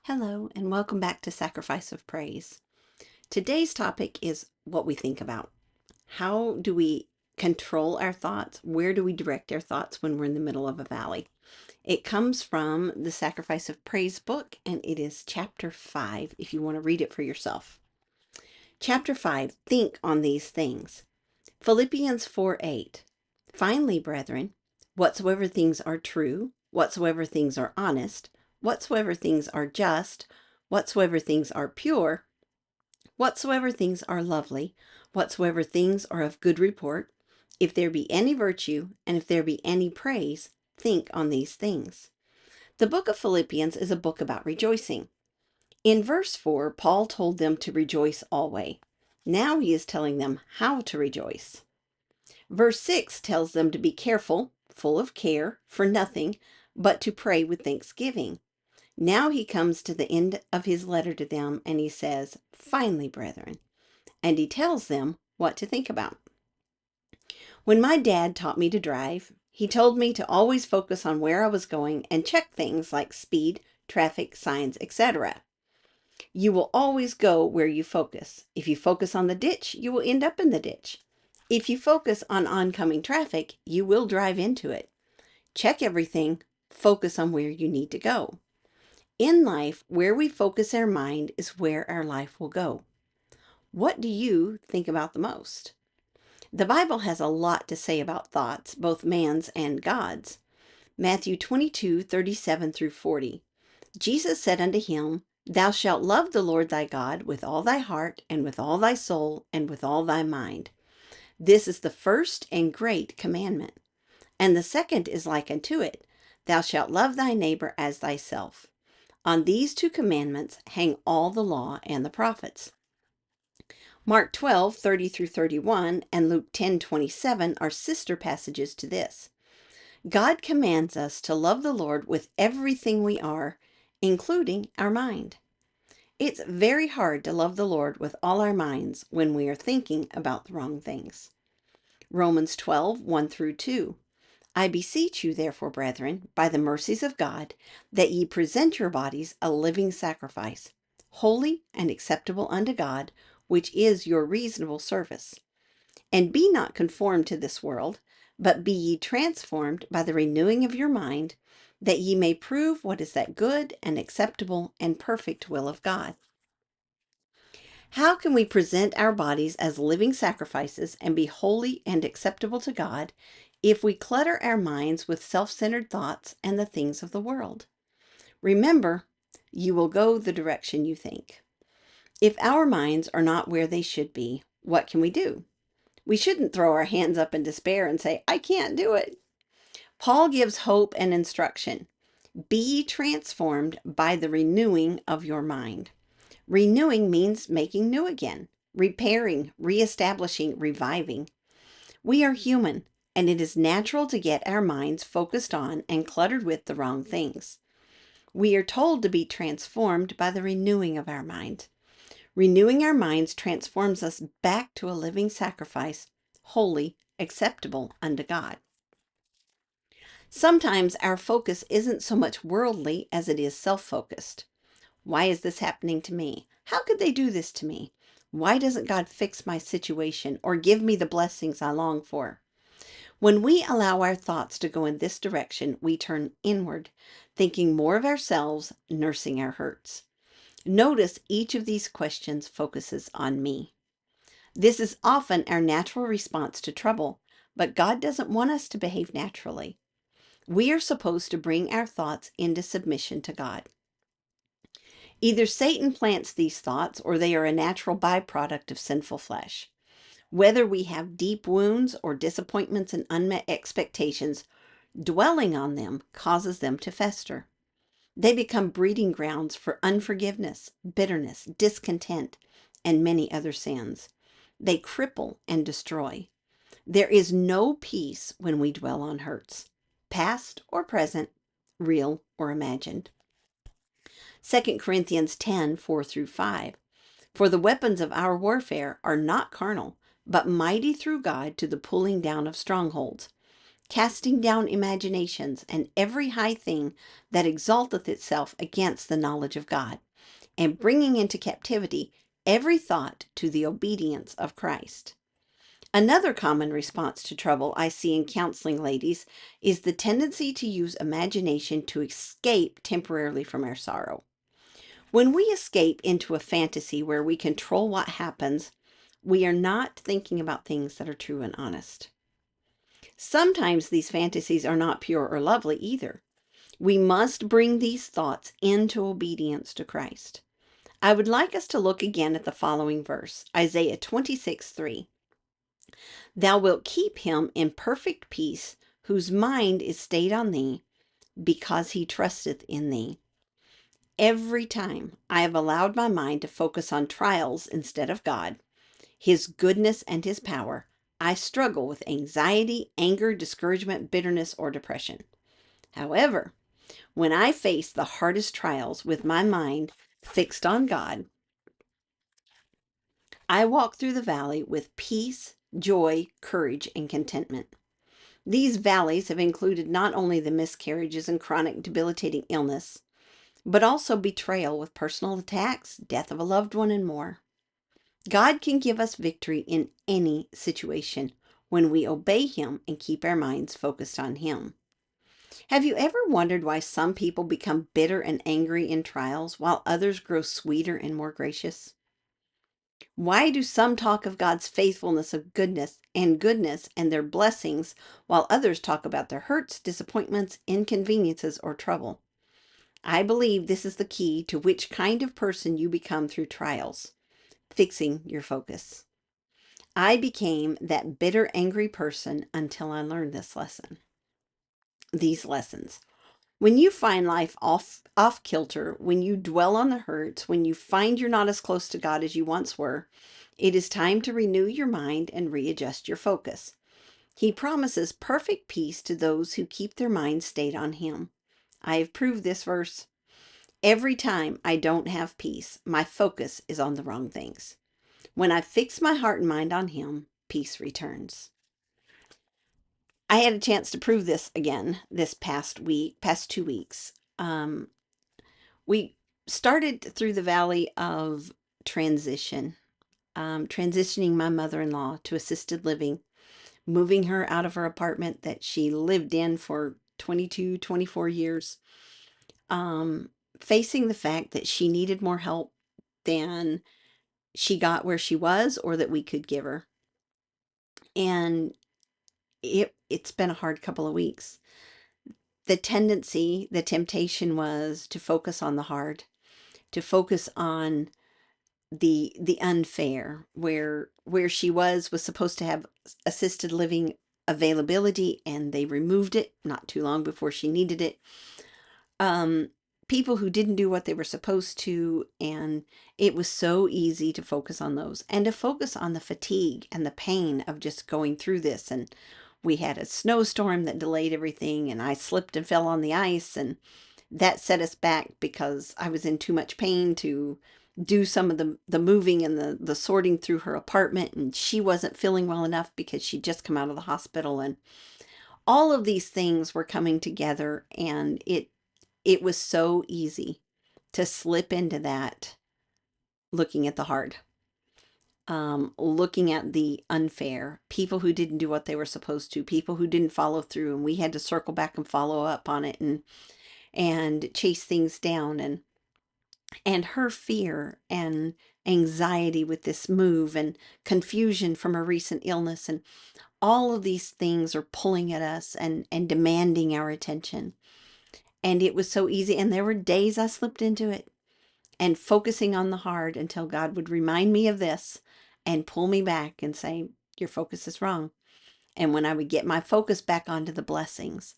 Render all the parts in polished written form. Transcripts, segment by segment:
Hello, and welcome back to Sacrifice of Praise. Today's topic is what we think about. How do we control our thoughts? Where do we direct our thoughts when we're in the middle of a valley? It comes from the Sacrifice of Praise book, and it is chapter 5 if you want to read it for yourself. Chapter 5, think on these things. Philippians 4:8. Finally, brethren, whatsoever things are true, whatsoever things are honest, whatsoever things are just, whatsoever things are pure, whatsoever things are lovely, whatsoever things are of good report, if there be any virtue, and if there be any praise, think on these things. The book of Philippians is a book about rejoicing. In verse 4, Paul told them to rejoice always. Now he is telling them how to rejoice. Verse 6 tells them to be careful, full of care, for nothing, but to pray with thanksgiving. Now he comes to the end of his letter to them and he says, finally, brethren, and he tells them what to think about. When my dad taught me to drive, he told me to always focus on where I was going and check things like speed, traffic, signs, etc. You will always go where you focus. If you focus on the ditch, you will end up in the ditch. If you focus on oncoming traffic, you will drive into it. Check everything, focus on where you need to go. In life, where we focus our mind is where our life will go. What do you think about the most? The Bible has a lot to say about thoughts, both man's and God's. Matthew 22:37 through 40. Jesus said unto him, Thou shalt love the Lord thy God with all thy heart, and with all thy soul, and with all thy mind. This is the first and great commandment. And the second is like unto it, Thou shalt love thy neighbor as thyself. On these two commandments hang all the law and the prophets. Mark 12:30 through 31 and Luke 10:27 are sister passages to this. God commands us to love the Lord with everything we are, including our mind. It's very hard to love the Lord with all our minds when we are thinking about the wrong things. Romans 12:1 through 2. I beseech you, therefore, brethren, by the mercies of God, that ye present your bodies a living sacrifice, holy and acceptable unto God, which is your reasonable service. And be not conformed to this world, but be ye transformed by the renewing of your mind, that ye may prove what is that good and acceptable and perfect will of God. How can we present our bodies as living sacrifices and be holy and acceptable to God if we clutter our minds with self-centered thoughts and the things of the world? Remember, you will go the direction you think. If our minds are not where they should be, what can we do? We shouldn't throw our hands up in despair and say, I can't do it. Paul gives hope and instruction. Be transformed by the renewing of your mind. Renewing means making new again, repairing, reestablishing, reviving. We are human, and it is natural to get our minds focused on and cluttered with the wrong things. We are told to be transformed by the renewing of our mind. Renewing our minds transforms us back to a living sacrifice, holy, acceptable unto God. Sometimes our focus isn't so much worldly as it is self-focused. Why is this happening to me? How could they do this to me? Why doesn't God fix my situation or give me the blessings I long for? When we allow our thoughts to go in this direction, we turn inward, thinking more of ourselves, nursing our hurts. Notice each of these questions focuses on me. This is often our natural response to trouble, but God doesn't want us to behave naturally. We are supposed to bring our thoughts into submission to God. Either Satan plants these thoughts or they are a natural byproduct of sinful flesh. Whether we have deep wounds or disappointments and unmet expectations, dwelling on them causes them to fester. They become breeding grounds for unforgiveness, bitterness, discontent, and many other sins. They cripple and destroy. There is no peace when we dwell on hurts, past or present, real or imagined. 2 Corinthians 10:4 through 5. For the weapons of our warfare are not carnal, but mighty through God to the pulling down of strongholds, casting down imaginations and every high thing that exalteth itself against the knowledge of God, and bringing into captivity every thought to the obedience of Christ. Another common response to trouble I see in counseling ladies is the tendency to use imagination to escape temporarily from our sorrow. When we escape into a fantasy where we control what happens, we are not thinking about things that are true and honest. Sometimes these fantasies are not pure or lovely either. We must bring these thoughts into obedience to Christ. I would like us to look again at the following verse, Isaiah 26:3. Thou wilt keep him in perfect peace, whose mind is stayed on thee, because he trusteth in thee. Every time I have allowed my mind to focus on trials instead of God, his goodness and his power, I struggle with anxiety, anger, discouragement, bitterness, or depression. However, when I face the hardest trials with my mind fixed on God, I walk through the valley with peace, joy, courage, and contentment. These valleys have included not only the miscarriages and chronic debilitating illness, but also betrayal with personal attacks, death of a loved one, and more. God can give us victory in any situation when we obey Him and keep our minds focused on Him. Have you ever wondered why some people become bitter and angry in trials while others grow sweeter and more gracious? Why do some talk of God's faithfulness of goodness and their blessings while others talk about their hurts, disappointments, inconveniences, or trouble? I believe this is the key to which kind of person you become through trials, fixing your focus. I became that bitter, angry person until I learned these lessons. When you find life off kilter, when you dwell on the hurts, when you find you're not as close to God as you once were, it is time to renew your mind and readjust your focus. He promises perfect peace to those who keep their minds stayed on Him. I have proved this verse. Every time I don't have peace, my focus is on the wrong things. When I fix my heart and mind on Him, peace returns. I had a chance to prove this again this past 2 weeks. We started through the valley of transition, transitioning my mother-in-law to assisted living, moving her out of her apartment that she lived in for 22, 24 years, um, facing the fact that she needed more help than she got where she was or that we could give her. And it's been a hard couple of weeks. The temptation was to focus on the hard, to focus on the unfair, where she was supposed to have assisted living availability, and they removed it not too long before she needed it. Um, People who didn't do what they were supposed to, and it was so easy to focus on those and to focus on the fatigue and the pain of just going through this. And we had a snowstorm that delayed everything, and I slipped and fell on the ice, and that set us back because I was in too much pain to do some of the moving and the sorting through her apartment, and she wasn't feeling well enough because she'd just come out of the hospital, and all of these things were coming together, and it was so easy to slip into that, looking at the hard, looking at the unfair, people who didn't do what they were supposed to, people who didn't follow through, and we had to circle back and follow up on it and chase things down, and her fear and anxiety with this move and confusion from a recent illness, and all of these things are pulling at us and demanding our attention. And it was so easy, and there were days I slipped into it and focusing on the hard until God would remind me of this and pull me back and say, your focus is wrong. And when I would get my focus back onto the blessings,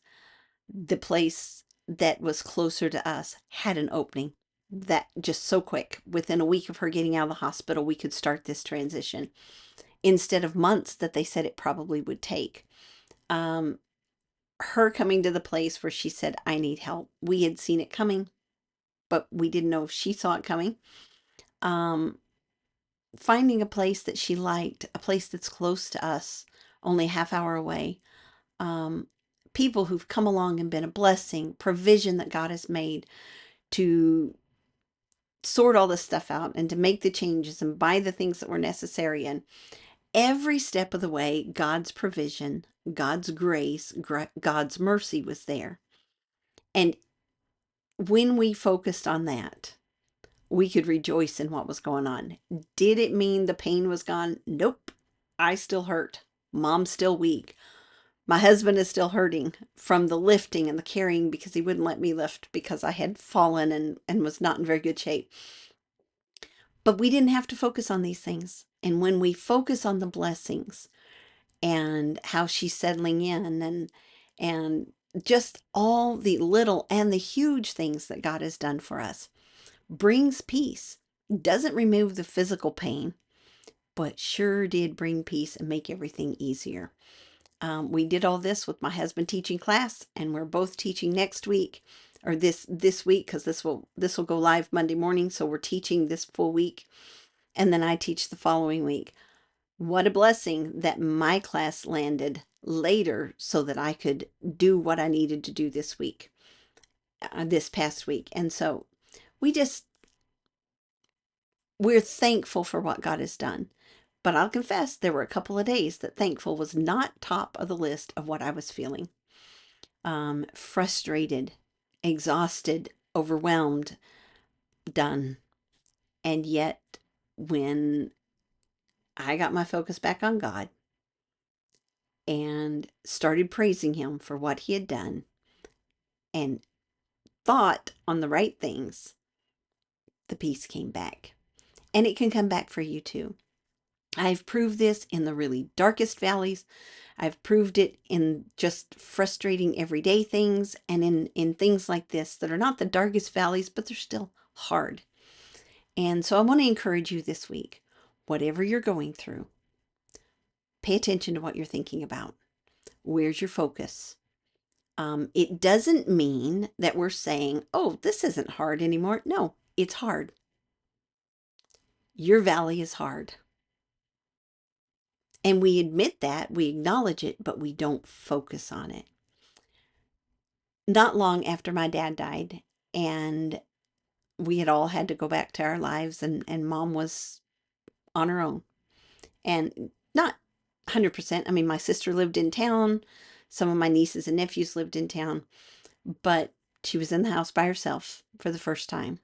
the place that was closer to us had an opening that just so quick. Within a week of her getting out of the hospital, we could start this transition instead of months that they said it probably would take. Her coming to the place where she said, I need help. We had seen it coming, but we didn't know if she saw it coming. Finding a place that she liked, a place that's close to us, only a half hour away, people who've come along and been a blessing, provision that God has made to sort all this stuff out and to make the changes and buy the things that were necessary. And every step of the way, God's provision, God's grace, God's mercy was there. And when we focused on that, we could rejoice in what was going on. Did it mean the pain was gone? Nope. I still hurt. Mom's still weak. My husband is still hurting from the lifting and the carrying because he wouldn't let me lift because I had fallen and was not in very good shape. But we didn't have to focus on these things. And when we focus on the blessings and how she's settling in and just all the little and the huge things that God has done for us, brings peace. Doesn't remove the physical pain, but sure did bring peace and make everything easier. We did all this with my husband teaching class, and we're both teaching next week, or this week, because this will go live Monday morning. So we're teaching this full week, and then I teach the following week. What a blessing that my class landed later, so that I could do what I needed to do this week, this past week. And so we're thankful for what God has done. But I'll confess, there were a couple of days that thankful was not top of the list of what I was feeling. Frustrated, exhausted, overwhelmed, done. And yet, when I got my focus back on God and started praising Him for what He had done and thought on the right things, the peace came back. And it can come back for you too. I've proved this in the really darkest valleys. I've proved it in just frustrating everyday things and in things like this that are not the darkest valleys, but they're still hard. And so I want to encourage you this week, whatever you're going through, pay attention to what you're thinking about. Where's your focus? It doesn't mean that we're saying, oh, this isn't hard anymore. No, it's hard. Your valley is hard. And we admit that, we acknowledge it, but we don't focus on it. Not long after my dad died, and we had all had to go back to our lives, and Mom was on her own. And not 100%. I mean, my sister lived in town. Some of my nieces and nephews lived in town. But she was in the house by herself for the first time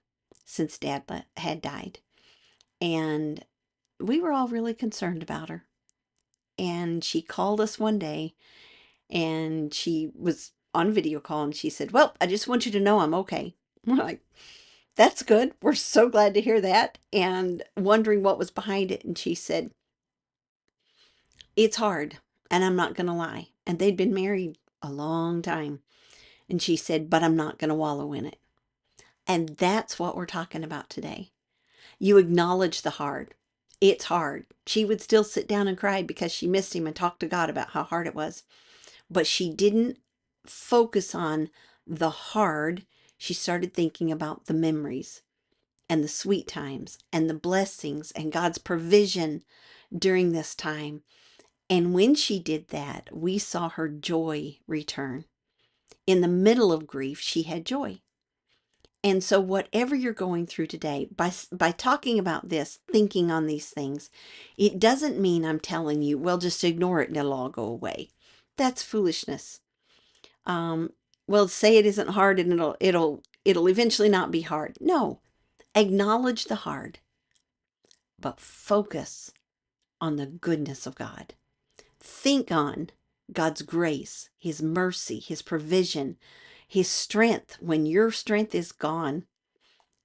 since Dad had died. And we were all really concerned about her. And she called us one day, and she was on video call, and she said, well, I just want you to know I'm okay. We're like, that's good. We're so glad to hear that. And wondering what was behind it. And she said, it's hard, and I'm not going to lie. And they'd been married a long time. And she said, but I'm not going to wallow in it. And that's what we're talking about today. You acknowledge the hard. It's hard. She would still sit down and cry because she missed him and talk to God about how hard it was. But she didn't focus on the hard. She started thinking about the memories and the sweet times and the blessings and God's provision during this time. And when she did that, we saw her joy return. In the middle of grief, she had joy. And so whatever you're going through today, by talking about this, thinking on these things, it doesn't mean I'm telling you, well, just ignore it and it'll all go away. That's foolishness. Well, say it isn't hard and it'll eventually not be hard. No, acknowledge the hard, but focus on the goodness of God. Think on God's grace, His mercy, His provision, His strength when your strength is gone.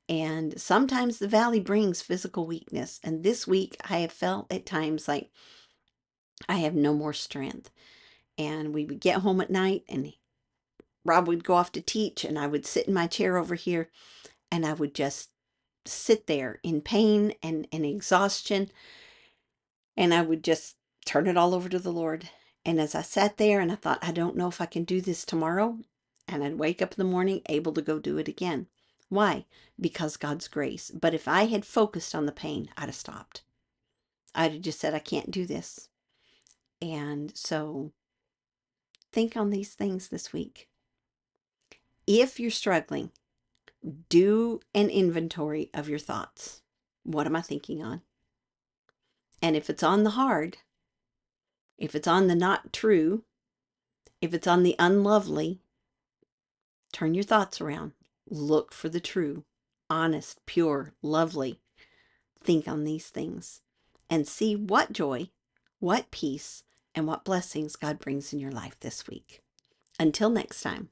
And sometimes the valley brings physical weakness. And this week I have felt at times like I have no more strength. And we would get home at night, and Rob would go off to teach, and I would sit in my chair over here, and I would just sit there in pain and exhaustion. And I would just turn it all over to the Lord. And as I sat there and I thought, I don't know if I can do this tomorrow. And I'd wake up in the morning able to go do it again. Why? Because God's grace. But if I had focused on the pain, I'd have stopped. I'd have just said, I can't do this. And so think on these things this week. If you're struggling, do an inventory of your thoughts. What am I thinking on? And if it's on the hard, if it's on the not true, if it's on the unlovely, turn your thoughts around. Look for the true, honest, pure, lovely. Think on these things and see what joy, what peace, and what blessings God brings in your life this week. Until next time.